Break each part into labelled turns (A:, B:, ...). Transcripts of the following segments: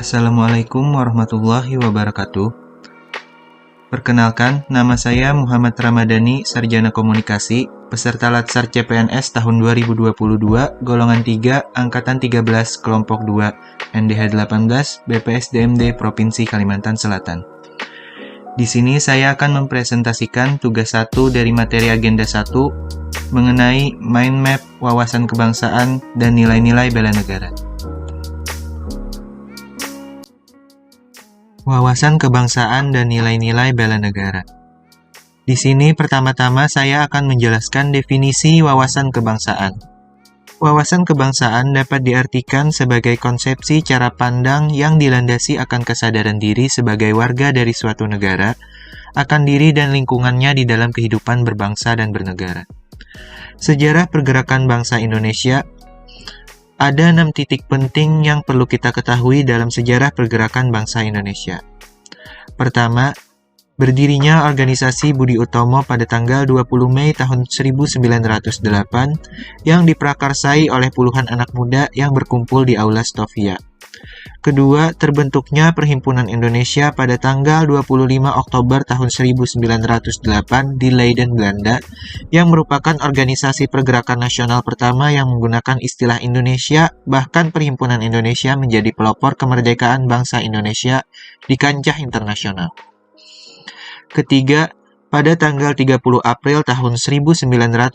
A: Assalamualaikum warahmatullahi wabarakatuh. Perkenalkan, nama saya Muhammad Ramadhani, Sarjana Komunikasi, peserta Latsar CPNS tahun 2022, golongan 3, angkatan 13, kelompok 2, NDH 18, BPSDMD Provinsi Kalimantan Selatan. Di sini saya akan mempresentasikan tugas 1 dari materi agenda 1 mengenai mind map wawasan kebangsaan dan nilai-nilai bela negara. Wawasan kebangsaan dan nilai-nilai bela negara. Di sini pertama-tama saya akan menjelaskan definisi wawasan kebangsaan. Wawasan kebangsaan dapat diartikan sebagai konsepsi cara pandang yang dilandasi akan kesadaran diri sebagai warga dari suatu negara, akan diri dan lingkungannya di dalam kehidupan berbangsa dan bernegara. Sejarah pergerakan bangsa Indonesia. Ada 6 titik penting yang perlu kita ketahui dalam sejarah pergerakan bangsa Indonesia. Pertama, berdirinya organisasi Budi Utomo pada tanggal 20 Mei tahun 1908 yang diprakarsai oleh puluhan anak muda yang berkumpul di Aula Stovia. Kedua, terbentuknya Perhimpunan Indonesia pada tanggal 25 Oktober tahun 1908 di Leiden, Belanda, yang merupakan organisasi pergerakan nasional pertama yang menggunakan istilah Indonesia, bahkan Perhimpunan Indonesia menjadi pelopor kemerdekaan bangsa Indonesia di kancah internasional. Ketiga, pada tanggal 30 April tahun 1926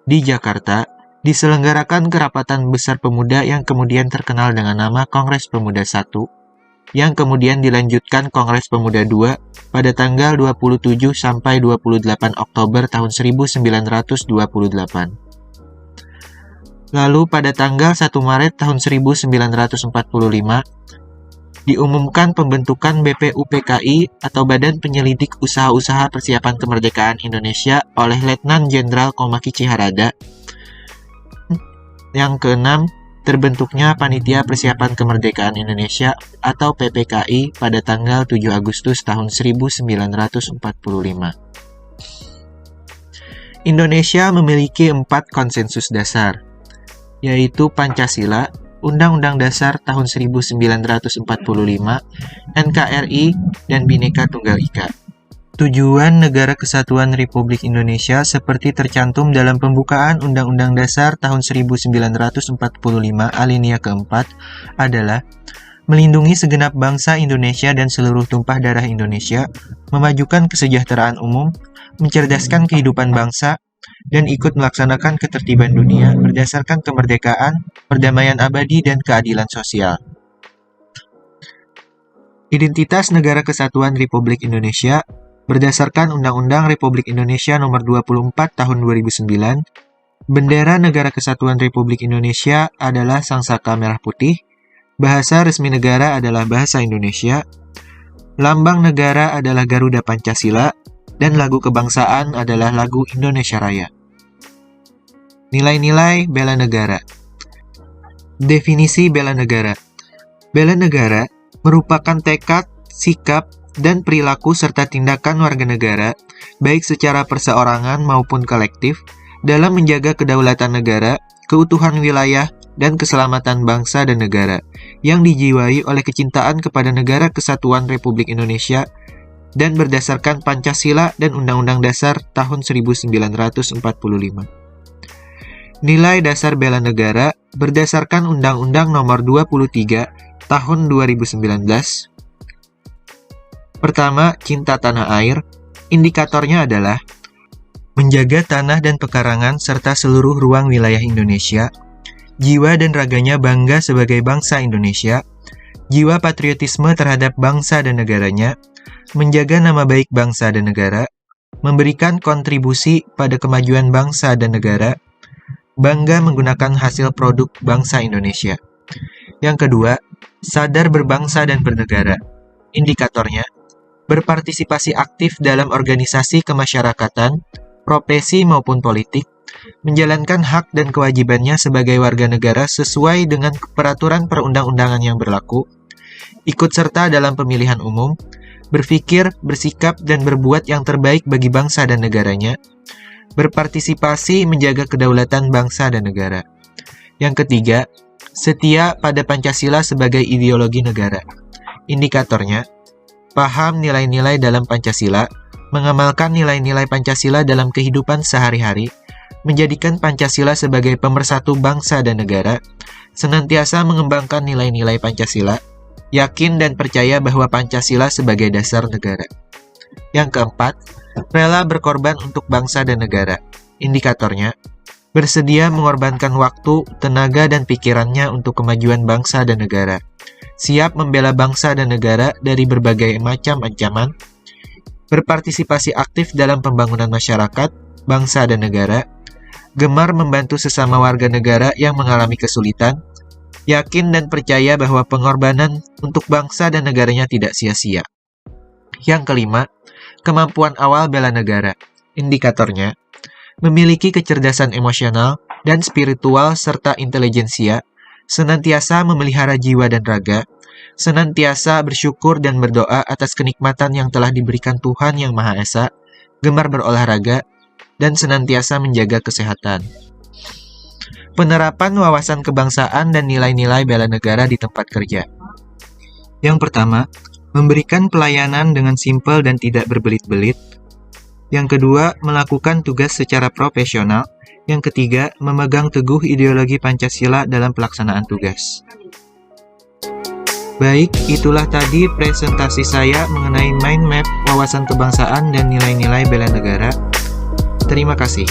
A: di Jakarta, diselenggarakan Kerapatan Besar Pemuda yang kemudian terkenal dengan nama Kongres Pemuda I, yang kemudian dilanjutkan Kongres Pemuda II pada tanggal 27 sampai 28 Oktober tahun 1928. Lalu pada tanggal 1 Maret tahun 1945, diumumkan pembentukan BPUPKI atau Badan Penyelidik Usaha-Usaha Persiapan Kemerdekaan Indonesia oleh Letnan Jenderal Komaki Chiharada. Yang keenam, terbentuknya Panitia Persiapan Kemerdekaan Indonesia atau PPKI pada tanggal 7 Agustus tahun 1945. Indonesia memiliki 4 konsensus dasar, yaitu Pancasila, Undang-Undang Dasar tahun 1945, NKRI, dan Bhinneka Tunggal Ika. Tujuan Negara Kesatuan Republik Indonesia seperti tercantum dalam pembukaan Undang-Undang Dasar tahun 1945 alinea keempat adalah melindungi segenap bangsa Indonesia dan seluruh tumpah darah Indonesia, memajukan kesejahteraan umum, mencerdaskan kehidupan bangsa, dan ikut melaksanakan ketertiban dunia berdasarkan kemerdekaan, perdamaian abadi, dan keadilan sosial. Identitas Negara Kesatuan Republik Indonesia berdasarkan Undang-Undang Republik Indonesia Nomor 24 Tahun 2009, bendera Negara Kesatuan Republik Indonesia adalah sangsaka merah putih, bahasa resmi negara adalah bahasa Indonesia, lambang negara adalah Garuda Pancasila, dan lagu kebangsaan adalah lagu Indonesia Raya. Nilai-nilai bela negara. Definisi bela negara. Bela negara merupakan tekad, sikap, dan perilaku serta tindakan warga negara, baik secara perseorangan maupun kolektif, dalam menjaga kedaulatan negara, keutuhan wilayah, dan keselamatan bangsa dan negara, yang dijiwai oleh kecintaan kepada Negara Kesatuan Republik Indonesia, dan berdasarkan Pancasila dan Undang-Undang Dasar tahun 1945. Nilai dasar bela negara berdasarkan Undang-Undang Nomor 23 Tahun 2019. Pertama, cinta tanah air. Indikatornya adalah menjaga tanah dan pekarangan serta seluruh ruang wilayah Indonesia, jiwa dan raganya bangga sebagai bangsa Indonesia, jiwa patriotisme terhadap bangsa dan negaranya, menjaga nama baik bangsa dan negara, memberikan kontribusi pada kemajuan bangsa dan negara, bangga menggunakan hasil produk bangsa Indonesia. Yang kedua, sadar berbangsa dan bernegara. Indikatornya, berpartisipasi aktif dalam organisasi kemasyarakatan, profesi maupun politik, menjalankan hak dan kewajibannya sebagai warga negara sesuai dengan peraturan perundang-undangan yang berlaku, ikut serta dalam pemilihan umum, berpikir, bersikap, dan berbuat yang terbaik bagi bangsa dan negaranya, berpartisipasi menjaga kedaulatan bangsa dan negara. Yang ketiga, Setia pada Pancasila sebagai ideologi negara. Indikatornya, paham nilai-nilai dalam Pancasila, mengamalkan nilai-nilai Pancasila dalam kehidupan sehari-hari, menjadikan Pancasila sebagai pemersatu bangsa dan negara, senantiasa mengembangkan nilai-nilai Pancasila, yakin dan percaya bahwa Pancasila sebagai dasar negara. Yang keempat, rela berkorban untuk bangsa dan negara. Indikatornya, bersedia mengorbankan waktu, tenaga, dan pikirannya untuk kemajuan bangsa dan negara. Siap membela bangsa dan negara dari berbagai macam ancaman. Berpartisipasi aktif dalam pembangunan masyarakat, bangsa, dan negara. Gemar membantu sesama warga negara yang mengalami kesulitan. Yakin dan percaya bahwa pengorbanan untuk bangsa dan negaranya tidak sia-sia. Yang kelima, kemampuan awal bela negara. Indikatornya, memiliki kecerdasan emosional dan spiritual serta intelijensia, senantiasa memelihara jiwa dan raga, senantiasa bersyukur dan berdoa atas kenikmatan yang telah diberikan Tuhan Yang Maha Esa, gemar berolahraga, dan senantiasa menjaga kesehatan. Penerapan wawasan kebangsaan dan nilai-nilai bela negara di tempat kerja. Yang pertama, memberikan pelayanan dengan simpel dan tidak berbelit-belit. Yang kedua, melakukan tugas secara profesional. Yang ketiga, memegang teguh ideologi Pancasila dalam pelaksanaan tugas. Baik, itulah tadi presentasi saya mengenai mind map wawasan kebangsaan dan nilai-nilai bela negara. Terima kasih.